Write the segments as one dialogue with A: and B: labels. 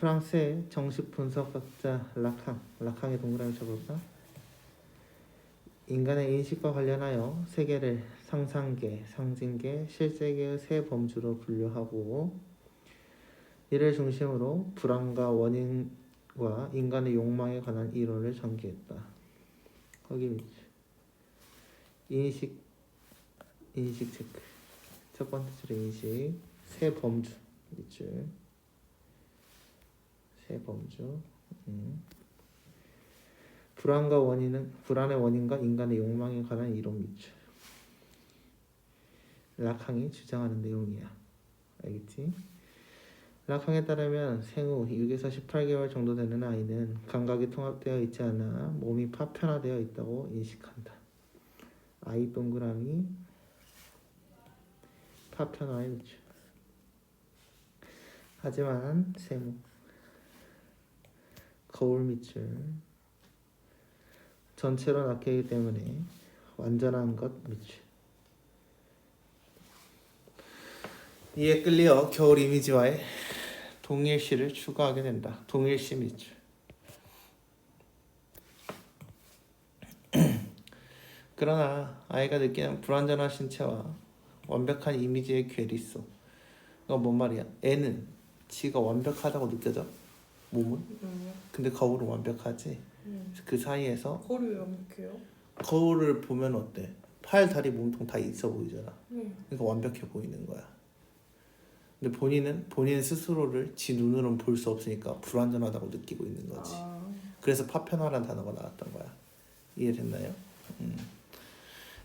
A: 프랑스의 정식 분석학자 라캉의 동그라미 쳐볼까? 인간의 인식과 관련하여 세계를 상상계, 상징계, 실제계의 세 범주로 분류하고 이를 중심으로 불안과 원인과 인간의 욕망에 관한 이론을 전개했다. 거기 인식 체크. 첫 번째 줄에 인식, 세 범주 밑줄, 세 범주. 불안의 원인과 인간의 욕망에 관한 이론 밑줄. 라캉이 주장하는 내용이야. 알겠지? 라캉에 따르면 생후 6에서 18개월 정도 되는 아이는 감각이 통합되어 있지 않아 몸이 파편화되어 있다고 인식한다. 아이 동그라미 파편화의 밑줄. 하지만 세모 거울 밑줄 전체로 낚이기 때문에 완전한 것 밑줄. 이에 끌려 겨울 이미지와의 동일시를 추구하게 된다. 동일시 밑줄. 그러나 아이가 느끼는 불완전한 신체와 완벽한 이미지의 괴리 속. 이건 뭔 말이야? 애는 지가 완벽하다고 느껴져. 몸은. 근데 거울은 완벽하지. 그 사이에서
B: 거울이 왜 완벽해요?
A: 거울을 보면 어때? 팔, 다리, 몸통 다 있어 보이잖아. 그러니까 완벽해 보이는 거야. 근데 본인 스스로를 지 눈으로는 볼 수 없으니까 불완전하다고 느끼고 있는 거지. 그래서 파편화라는 단어가 나왔던 거야. 이해됐나요?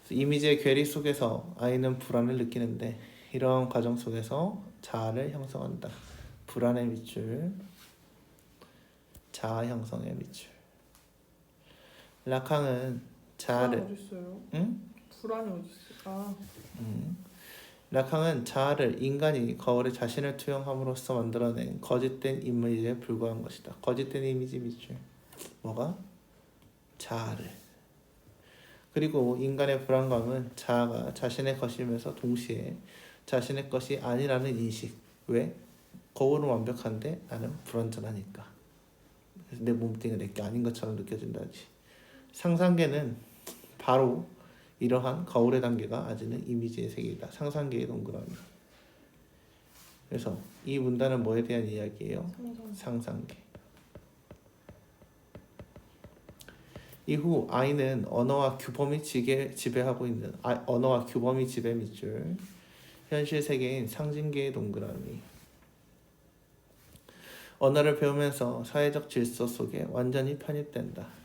A: 이미지의 괴리 속에서 아이는 불안을 느끼는데 이러한 과정 속에서 자아를 형성한다. 불안의 밑줄, 자아 형성의 밑줄. 라캉은 자아를
B: 불안이 어딨어요?
A: 응?
B: 불안이 어딨을까?
A: 라캉은 자아를 인간이 거울에 자신을 투영함으로써 만들어낸 거짓된 이미지에 불과한 것이다. 거짓된 이미지 밑줄. 뭐가? 자아를. 그리고 인간의 불안감은 자아가 자신의 것이면서 동시에 자신의 것이 아니라는 인식. 왜? 거울은 완벽한데 나는 불완전하니까. 그래서 내 몸뚱이가 내게 아닌 것처럼 느껴진다지. 상상계는 바로 이러한 거울의 단계가 아지는 이미지의 세계이다. 상상계의 동그라미. 그래서 이 문단은 뭐에 대한 이야기예요? 상상계. 이후 아이는 언어와 규범이 지배하고 있는 언어와 규범이 지배 밑줄. 현실 세계인 상징계의 동그라미. 언어를 배우면서 사회적 질서 속에 완전히 편입된다.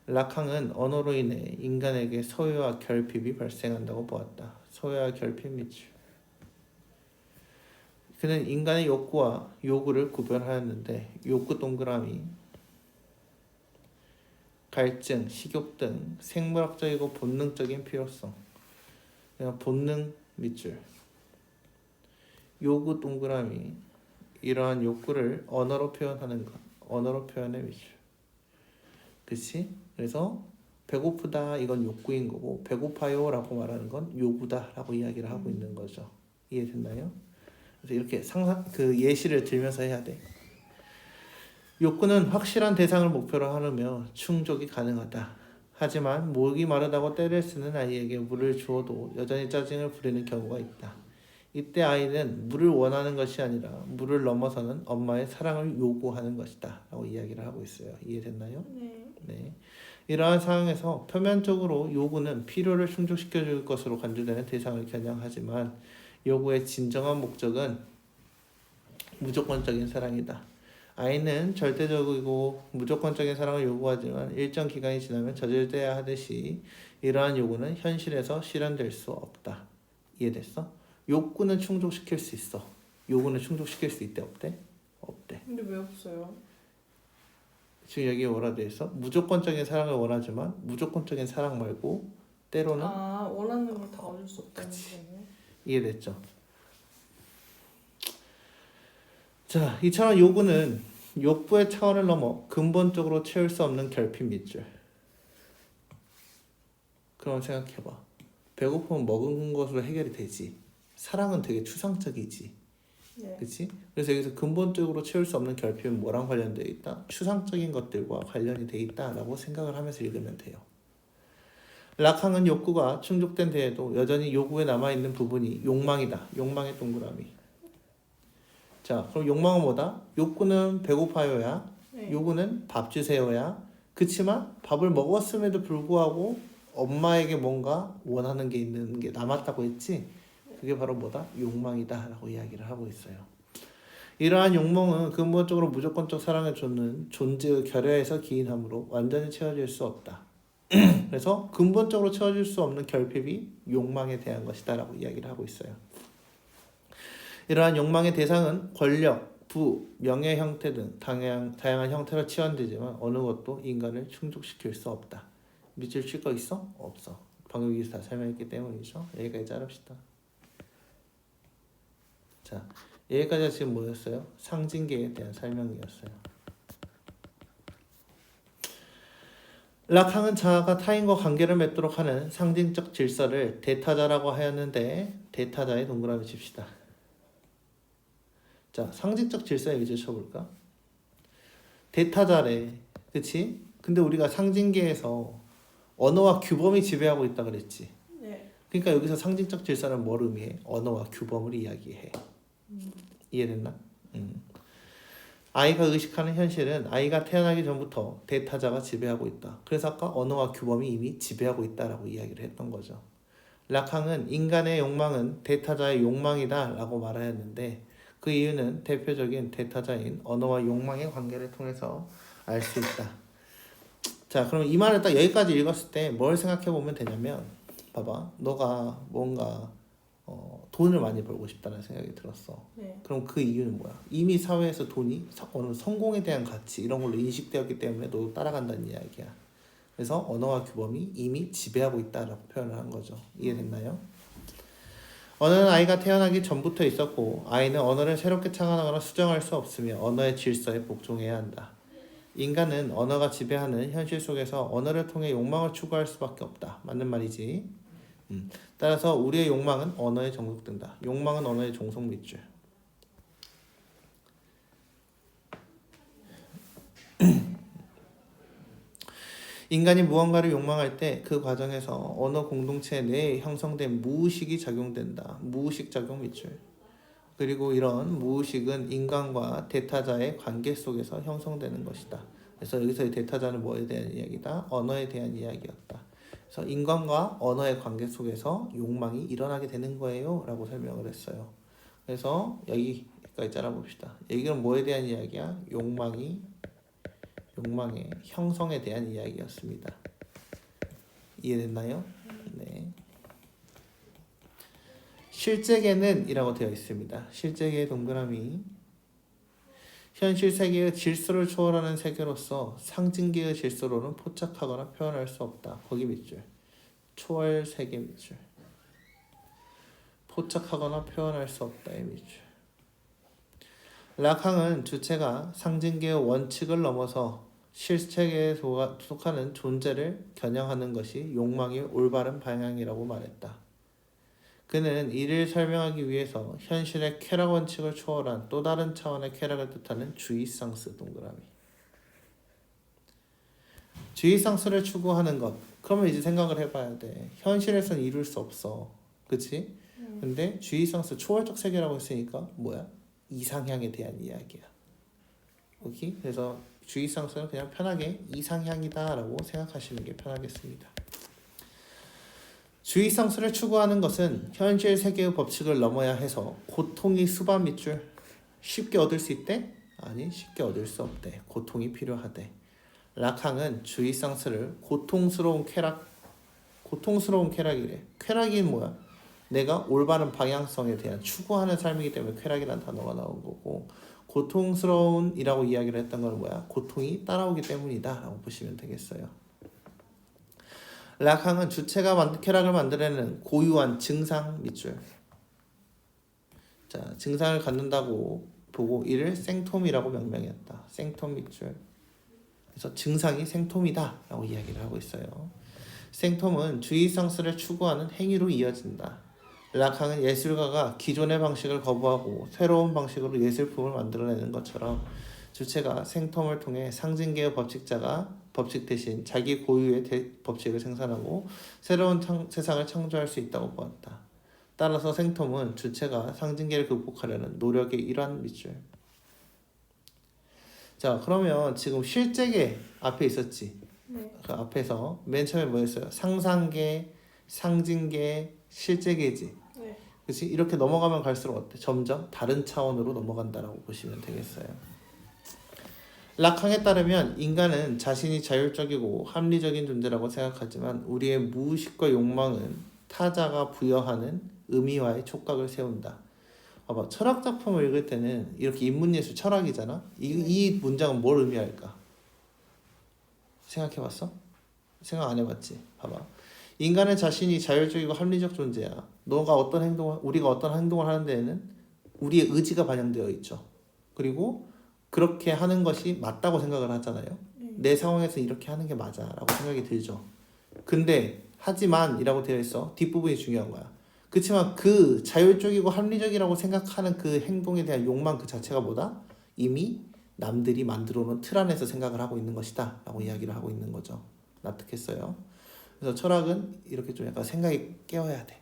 A: 라캉은 언어로 인해 인간에게 소유와 결핍이 발생한다고 보았다. 소유와 결핍 밑줄. 그는 인간의 욕구와 요구를 구별하였는데 욕구 동그라미, 갈증, 식욕 등 생물학적이고 본능적인 필요성. 그냥 본능 밑줄. 요구 동그라미. 이러한 욕구를 언어로 표현하는 것. 언어로 표현의 밑줄. 그치? 그래서 배고프다 이건 욕구인 거고 배고파요 라고 말하는 건 요구다 라고 이야기를 하고 있는 거죠. 이해됐나요? 그래서 이렇게 그 예시를 들면서 해야 돼. 욕구는 확실한 대상을 목표로 하며 충족이 가능하다. 하지만 목이 마르다고 떼를 쓰는 아이에게 물을 주어도 여전히 짜증을 부리는 경우가 있다. 이때 아이는 물을 원하는 것이 아니라 물을 넘어서는 엄마의 사랑을 요구하는 것이다 라고 이야기를 하고 있어요. 이해됐나요? 네. 이러한 상황에서 표면적으로 요구는 필요를 충족시켜줄 것으로 간주되는 대상을 겨냥하지만 요구의 진정한 목적은 무조건적인 사랑이다. 아이는 절대적이고 무조건적인 사랑을 요구하지만 일정 기간이 지나면 저질돼야 하듯이 이러한 요구는 현실에서 실현될 수 없다. 이해됐어? 욕구는 충족시킬 수 있어. 요구는 충족시킬 수 있대 없대? 없대.
B: 근데 왜 없어요?
A: 지금 여기에 뭐라 돼 있어? 무조건적인 사랑을 원하지만 무조건적인 사랑 말고 때로는
B: 원하는 걸 다 얻을 수 없다는 거네.
A: 이해됐죠? 자, 이처럼 요구는 욕구의 차원을 넘어 근본적으로 채울 수 없는 결핍 밑줄. 그럼 생각해봐. 배고프면 먹은 것으로 해결이 되지. 사랑은 되게 추상적이지.
B: 네.
A: 그치? 그래서 여기서 근본적으로 채울 수 없는 결핍은 뭐랑 관련되어 있다? 추상적인 것들과 관련이 돼 있다라고 생각을 하면서 읽으면 돼요. 락항은 욕구가 충족된 데에도 여전히 요구에 남아있는 부분이 욕망이다. 욕망의 동그라미. 자, 그럼 욕망은 뭐다? 욕구는 배고파요야.
B: 네.
A: 요구는 밥 주세요야. 그치만 밥을 먹었음에도 불구하고 엄마에게 뭔가 원하는 게 있는 게 남았다고 했지? 그게 바로 뭐다? 욕망이다 라고 이야기를 하고 있어요. 이러한 욕망은 근본적으로 무조건적 사랑을 줬는 존재의 결여에서 기인하므로 완전히 채워질 수 없다. 그래서 근본적으로 채워질 수 없는 결핍이 욕망에 대한 것이다 라고 이야기를 하고 있어요. 이러한 욕망의 대상은 권력, 부, 명예 형태 등 다양한 형태로 치환되지만 어느 것도 인간을 충족시킬 수 없다. 밑줄 칠 거 있어? 없어. 방금 여기서 다 설명했기 때문이죠. 여기까지 자릅시다. 자, 여기까지가 지금 뭐였어요? 상징계에 대한 설명이었어요. 락항은 자아가 타인과 관계를 맺도록 하는 상징적 질서를 대타자라고 하였는데 대타자에 동그라미 칩시다. 자, 상징적 질서에 위주 쳐볼까? 대타자래. 그치? 근데 우리가 상징계에서 언어와 규범이 지배하고 있다 그랬지.
B: 네.
A: 그러니까 여기서 상징적 질서는 뭘 의미해? 언어와 규범을 이야기해. 이해됐나? 아이가 의식하는 현실은 아이가 태어나기 전부터 대타자가 지배하고 있다. 그래서 아까 언어와 규범이 이미 지배하고 있다라고 이야기를 했던 거죠. 락항은 인간의 욕망은 대타자의 욕망이다 라고 말하였는데 그 이유는 대표적인 대타자인 언어와 욕망의 관계를 통해서 알 수 있다. 자, 그럼 이 말을 딱 여기까지 읽었을 때 뭘 생각해 보면 되냐면 봐봐. 너가 뭔가 돈을 많이 벌고 싶다는 생각이 들었어.
B: 네.
A: 그럼 그 이유는 뭐야? 이미 사회에서 돈이 어느 성공에 대한 가치 이런 걸로 인식되었기 때문에 너도 따라간다는 이야기야. 그래서 언어와 규범이 이미 지배하고 있다라고 표현을 한 거죠. 이해됐나요? 언어는 아이가 태어나기 전부터 있었고 아이는 언어를 새롭게 창안하거나 수정할 수 없으며 언어의 질서에 복종해야 한다. 인간은 언어가 지배하는 현실 속에서 언어를 통해 욕망을 추구할 수밖에 없다. 맞는 말이지. 따라서 우리의 욕망은 언어에 정속된다. 욕망은 언어의 종속 밑줄. 인간이 무언가를 욕망할 때 그 과정에서 언어 공동체 내에 형성된 무의식이 작용된다. 무의식 작용 밑줄. 그리고 이런 무의식은 인간과 대타자의 관계 속에서 형성되는 것이다. 그래서 여기서의 대타자는 뭐에 대한 이야기다? 언어에 대한 이야기였다. 그래서 인간과 언어의 관계 속에서 욕망이 일어나게 되는 거예요 라고 설명을 했어요. 그래서 여기까지 잘라봅시다. 여기는 뭐에 대한 이야기야? 욕망의 형성에 대한 이야기였습니다. 이해됐나요? 네. 실제계는 이라고 되어 있습니다. 실제계의 동그라미. 현실 세계의 질서를 초월하는 세계로서 상징계의 질서로는 포착하거나 표현할 수 없다. 거기 밑줄. 초월 세계 밑줄. 포착하거나 표현할 수 없다의 밑줄. 락항은 주체가 상징계의 원칙을 넘어서 실체계에 속하는 존재를 겨냥하는 것이 욕망의 올바른 방향이라고 말했다. 그는 이를 설명하기 위해서 현실의 쾌락 원칙을 초월한 또 다른 차원의 쾌락을 뜻하는 주의상스 동그라미. 주의상스를 추구하는 것. 그러면 이제 생각을 해봐야 돼. 현실에서는 이룰 수 없어. 그치? 근데 주의상스 초월적 세계라고 했으니까 뭐야? 이상향에 대한 이야기야. 오케이? 그래서 주의상스는 그냥 편하게 이상향이다 라고 생각하시는 게 편하겠습니다. 주의상스를 추구하는 것은 현실 세계의 법칙을 넘어야 해서 고통이 수반 밑줄. 쉽게 얻을 수 있대? 아니, 쉽게 얻을 수 없대. 고통이 필요하대. 락항은 주의상스를 고통스러운 쾌락이래. 쾌락이 뭐야? 내가 올바른 방향성에 대한 추구하는 삶이기 때문에 쾌락이라는 단어가 나온 거고, 고통스러운 이라고 이야기를 했던 건 뭐야? 고통이 따라오기 때문이다 라고 보시면 되겠어요. 락항은 주체가 쾌락을 만들어내는 고유한 증상 밑줄. 자, 증상을 갖는다고 보고 이를 생톰이라고 명명했다. 생톰 밑줄. 그래서 증상이 생톰이다 라고 이야기를 하고 있어요. 생톰은 주의상스를 추구하는 행위로 이어진다. 락항은 예술가가 기존의 방식을 거부하고 새로운 방식으로 예술품을 만들어내는 것처럼 주체가 생텀을 통해 상징계의 법칙자가 법칙 대신 자기 고유의 법칙을 생산하고 새로운 세상을 창조할 수 있다고 보았다. 따라서 생텀은 주체가 상징계를 극복하려는 노력의 일환 밑줄. 자, 그러면 지금 실제계 앞에 있었지.
B: 네.
A: 그 앞에서 맨 처음에 뭐였어요? 상상계, 상징계, 실제계지.
B: 네.
A: 그렇지? 이렇게 넘어가면 갈수록 어때? 점점 다른 차원으로 넘어간다라고 보시면 되겠어요. 락항에 따르면 인간은 자신이 자율적이고 합리적인 존재라고 생각하지만 우리의 무의식과 욕망은 타자가 부여하는 의미와의 촉각을 세운다. 봐봐, 철학 작품을 읽을 때는 이렇게 인문예술 철학이잖아. 이 문장은 뭘 의미할까? 생각해봤어? 생각 안 해봤지? 봐봐. 인간은 자신이 자율적이고 합리적 존재야. 우리가 어떤 행동을 하는 데에는 우리의 의지가 반영되어 있죠. 그리고 그렇게 하는 것이 맞다고 생각을 하잖아요. 내 상황에서 이렇게 하는 게 맞아라고 생각이 들죠. 근데 하지만 이라고 되어 있어. 뒷부분이 중요한 거야. 그렇지만 그 자율적이고 합리적이라고 생각하는 그 행동에 대한 욕망 그 자체가 뭐다? 이미 남들이 만들어 놓은 틀 안에서 생각을 하고 있는 것이다 라고 이야기를 하고 있는 거죠. 납득했어요? 그래서 철학은 이렇게 좀 약간 생각이 깨어야 돼.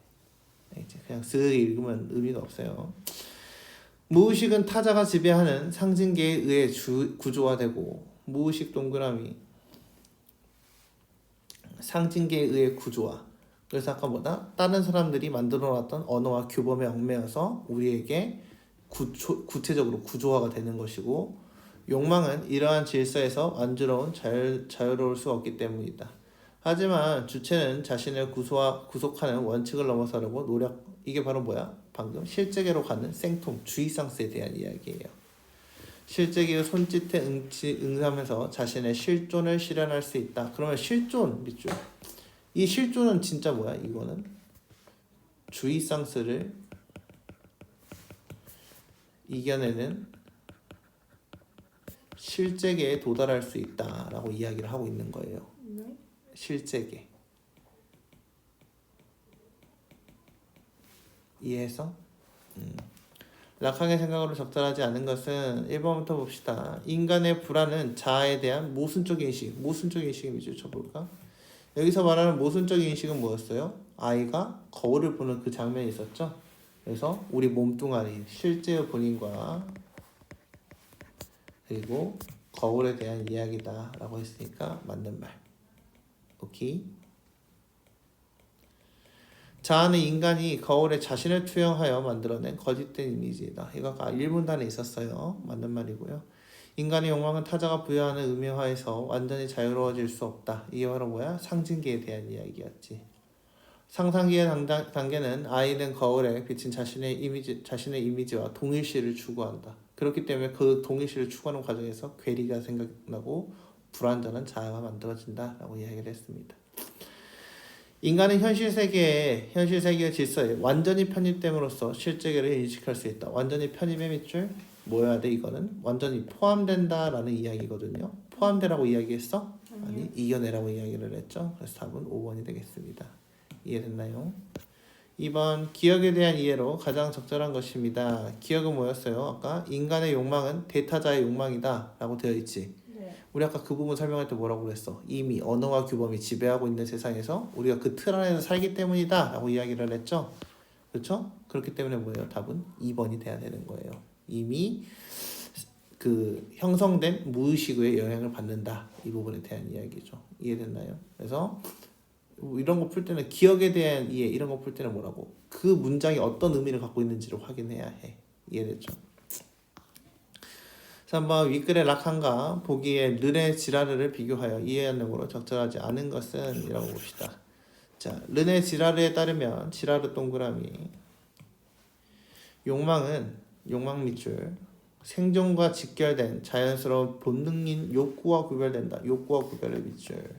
A: 이제 그냥 쓱 읽으면 의미가 없어요. 무의식은 타자가 지배하는 상징계에 의해 구조화되고 무의식 동그라미 상징계에 의해 구조화. 그래서 아까 뭐다? 다른 사람들이 만들어놨던 언어와 규범에 얽매여서 우리에게 구체적으로 구조화가 되는 것이고 욕망은 이러한 질서에서 완전로운 자유로울 수 없기 때문이다. 하지만 주체는 자신을 구속하는 원칙을 넘어서려고 이게 바로 뭐야? 방금 실제계로 가는 생통, 주의상스에 대한 이야기예요. 실제계의 손짓에 응하면서 자신의 실존을 실현할 수 있다. 그러면 실존 밑줄. 이 실존은 진짜 뭐야? 이거는 주의상스를 이겨내는 실제계에 도달할 수 있다라고 이야기를 하고 있는 거예요.
B: 네.
A: 실제계. 이해해서? 락항의 생각으로 적절하지 않은 것은 1번부터 봅시다. 인간의 불안은 자아에 대한 모순적 인식. 모순적 인식의 밑줄 쳐볼까? 여기서 말하는 모순적 인식은 뭐였어요? 아이가 거울을 보는 그 장면이 있었죠? 그래서 우리 몸뚱아리, 실제의 본인과 그리고 거울에 대한 이야기다 라고 했으니까 맞는 말. 오케이? 자아는 인간이 거울에 자신을 투영하여 만들어낸 거짓된 이미지이다. 이거 아까 1문단에 있었어요. 맞는 말이고요. 인간의 욕망은 타자가 부여하는 의미화에서 완전히 자유로워질 수 없다. 이게 바로 뭐야? 상징계에 대한 이야기였지. 상상기의 단계는 아이는 거울에 비친 자신의 이미지와 동일시를 추구한다. 그렇기 때문에 그 동일시를 추구하는 과정에서 괴리가 생각나고 불완전한 자아가 만들어진다라고 이야기를 했습니다. 인간은 현실 세계의 질서에 완전히 편입됨으로써 실제계를 인식할 수 있다. 완전히 편입의 밑줄 뭐여야 돼? 이거는 완전히 포함된다라는 이야기거든요. 포함되라고 이야기했어? 아니, 이겨내라고 이야기를 했죠. 그래서 답은 5번이 되겠습니다. 이해됐나요? 2번 기억에 대한 이해로 가장 적절한 것입니다. 기억은 뭐였어요? 아까 인간의 욕망은 대타자의 욕망이다 라고 되어 있지.
B: 네.
A: 우리 아까 그 부분 설명할 때 뭐라고 그랬어? 이미 언어와 규범이 지배하고 있는 세상에서 우리가 그 틀 안에서 살기 때문이다 라고 이야기를 했죠. 그렇죠? 그렇기 때문에 뭐예요? 답은 2번이 돼야 되는 거예요. 이미 그 형성된 무의식의 영향을 받는다. 이 부분에 대한 이야기죠. 이해됐나요? 그래서 이런 거 풀 때는 기억에 대한 이해 이런 거 풀 때는 뭐라고? 그 문장이 어떤 의미를 갖고 있는지를 확인해야 해. 이해됐죠? 3번 윗글의 락항과 보기에 르네 지라르를 비교하여 이해하는으로 적절하지 않은 것은 이라고 봅시다. 자, 르네 지라르에 따르면 지라르 동그라미 욕망은 욕망 밑줄 생존과 직결된 자연스러운 본능인 욕구와 구별된다. 욕구와 구별의 밑줄.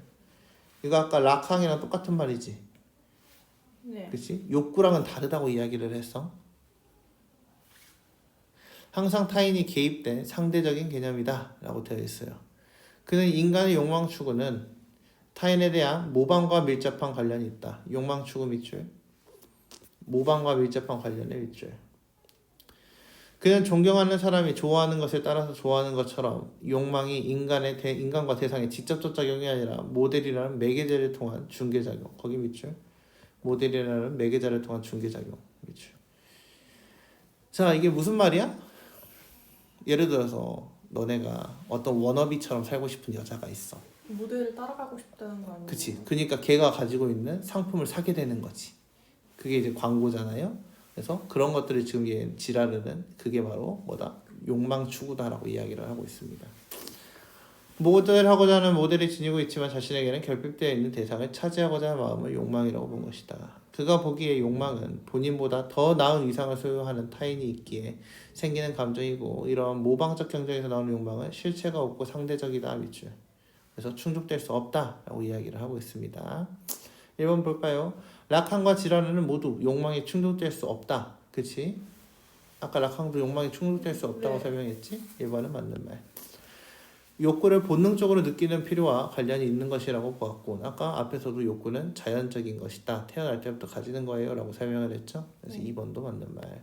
A: 이거 아까 락항이랑 똑같은 말이지.
B: 네.
A: 그치? 욕구랑은 다르다고 이야기를 했어. 항상 타인이 개입된 상대적인 개념이다 라고 되어 있어요. 그는 인간의 욕망 추구는 타인에 대한 모방과 밀접한 관련이 있다. 욕망 추구 밑줄. 모방과 밀접한 관련의 윗줄. 그는 존경하는 사람이 좋아하는 것에 따라서 좋아하는 것처럼 욕망이 인간과 대상의 직접적 작용이 아니라 모델이라는 매개자를 통한 중개작용. 거기 밑줄. 모델이라는 매개자를 통한 중개작용. 밑줄. 자, 이게 무슨 말이야? 예를 들어서 너네가 어떤 워너비처럼 살고 싶은 여자가 있어.
B: 모델을 따라가고 싶다는 거 아니에요?
A: 그치. 그러니까 걔가 가지고 있는 상품을 사게 되는 거지. 그게 이제 광고잖아요. 그래서 그런 것들을 지금 지라르는 그게 바로 뭐다? 욕망 추구다라고 이야기를 하고 있습니다. 모델하고자 하는 모델이 지니고 있지만 자신에게는 결핍되어 있는 대상을 차지하고자 하는 마음을 욕망이라고 본 것이다. 그가 보기에 욕망은 본인보다 더 나은 위상을 소유하는 타인이 있기에 생기는 감정이고 이러한 모방적 경쟁에서 나오는 욕망은 실체가 없고 상대적이다. 밑줄. 그래서 충족될 수 없다라고 이야기를 하고 있습니다. 1번 볼까요? 라칸과 지라르는 모두 욕망이 충족될 수 없다. 그치? 아까 라칸도 욕망이 충족될 수 없다고
B: 네.
A: 설명했지? 1번은 맞는 말. 욕구를 본능적으로 느끼는 필요와 관련이 있는 것이라고 보았고 아까 앞에서도 욕구는 자연적인 것이다. 태어날 때부터 가지는 거예요 라고 설명을 했죠. 그래서 2번도 맞는 말.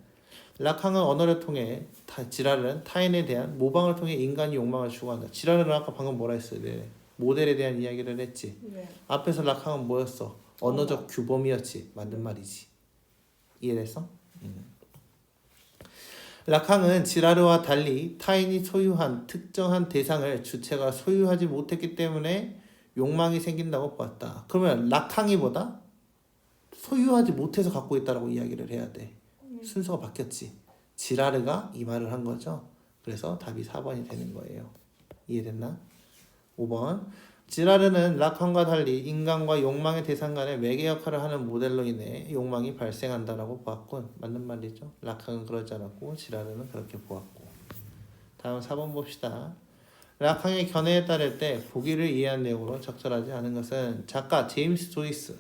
A: 라칸은 언어를 통해 지라르는 타인에 대한 모방을 통해 인간이 욕망을 추구한다. 지라르는 아까 방금 뭐라 했어요? 네. 모델에 대한 이야기를 했지.
B: 네.
A: 앞에서 라칸은 뭐였어? 언어적 규범이었지. 맞는 말이지. 이해됐어? 라칸은 지라르와 달리 타인이 소유한 특정한 대상을 주체가 소유하지 못했기 때문에 욕망이 생긴다고 보았다. 그러면 라칸이 뭐다? 소유하지 못해서 갖고 있다라고 이야기를 해야 돼. 순서가 바뀌었지. 지라르가 이 말을 한 거죠. 그래서 답이 4번이 되는 거예요. 이해됐나? 5번. 지라르는 라칸과 달리 인간과 욕망의 대상 간의 매개 역할을 하는 모델로 인해 욕망이 발생한다라고 보았군. 맞는 말이죠. 라칸은 그러지 않았고 지라르는 그렇게 보았고. 다음 4번 봅시다. 라칸의 견해에 따를 때 보기를 이해한 내용으로 적절하지 않은 것은 작가 제임스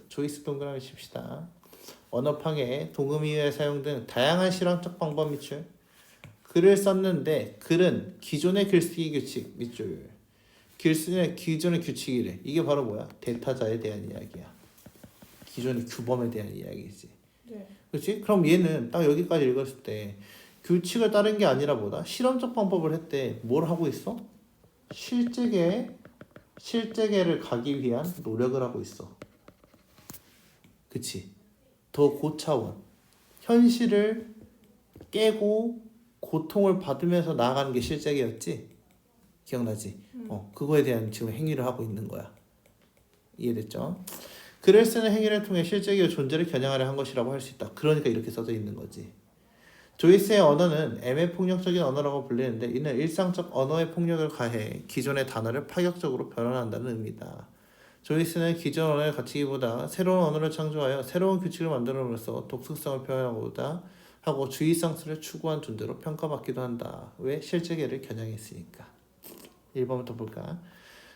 A: 조이스 동그라미 칩시다. 언어파괴, 동음 이유에 사용된 다양한 실험적 방법 밑줄. 글을 썼는데 글은 기존의 글쓰기 규칙 밑줄. 기존의 규칙이래. 이게 바로 뭐야? 대타자에 대한 이야기야. 기존의 규범에 대한 이야기지.
B: 네.
A: 그렇지? 그럼 얘는 딱 여기까지 읽었을 때 규칙을 따른 게 아니라 뭐다? 실험적 방법을 했대. 뭘 하고 있어? 실제계를 가기 위한 노력을 하고 있어. 그치? 더 고차원. 현실을 깨고 고통을 받으면서 나아가는 게 실제계였지? 기억나지? 그거에 대한 지금 행위를 하고 있는 거야. 이해됐죠? 글을 쓰는 행위를 통해 실제의 존재를 겨냥하려 한 것이라고 할 수 있다. 그러니까 이렇게 써져 있는 거지. 조이스의 언어는 애매폭력적인 언어라고 불리는데 이는 일상적 언어의 폭력을 가해 기존의 단어를 파격적으로 변환한다는 의미다. 조이스는 기존 언어를 갖추기보다 새로운 언어를 창조하여 새로운 규칙을 만들어내면서 독특성을 표현하고자 하고 주의성을 추구한 존재로 평가받기도 한다. 왜? 실제계를 겨냥했으니까. 1번부터 볼까?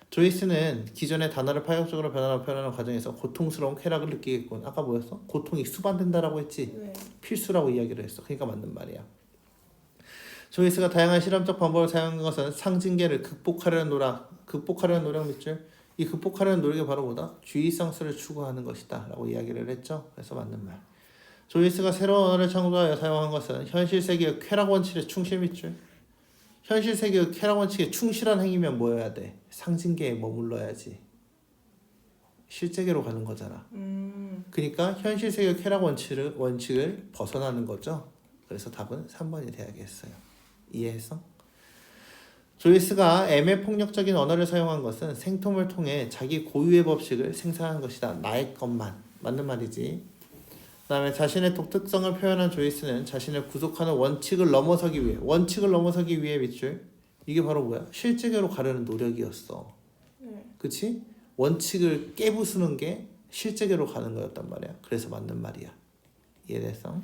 A: 조이스는 기존의 단어를 파격적으로 표현하는 과정에서 고통스러운 쾌락을 느끼겠군. 아까 뭐였어? 고통이 수반된다라고 했지?
B: 네.
A: 필수라고 이야기를 했어. 그러니까 맞는 말이야. 조이스가 다양한 실험적 방법을 사용한 것은 상징계를 극복하려는 노력 밑줄. 이 극복하려는 노력이 바로 뭐다? 주의성스를 추구하는 것이다 라고 이야기를 했죠. 그래서 맞는 말. 조이스가 새로운 언어를 창조하여 사용한 것은 현실 세계의 쾌락 원칙의 충실 밑줄. 현실 세계의 쾌락 원칙에 충실한 행위면 뭐여야 돼? 상징계에 머물러야지. 실제계로 가는 거잖아. 그러니까 현실 세계의 쾌락 원칙을 벗어나는 거죠. 그래서 답은 3번이 돼야겠어요. 이해했어? 조이스가 애매폭력적인 언어를 사용한 것은 생통을 통해 자기 고유의 법칙을 생산한 것이다. 나의 것만. 맞는 말이지. 그 다음에 자신의 독특성을 표현한 조이스는 자신을 구속하는 원칙을 넘어서기 위해 밑줄. 이게 바로 뭐야? 실제계로 가려는 노력이었어.
B: 네.
A: 그치? 원칙을 깨부수는 게 실제계로 가는 거였단 말이야. 그래서 맞는 말이야. 이해됐어?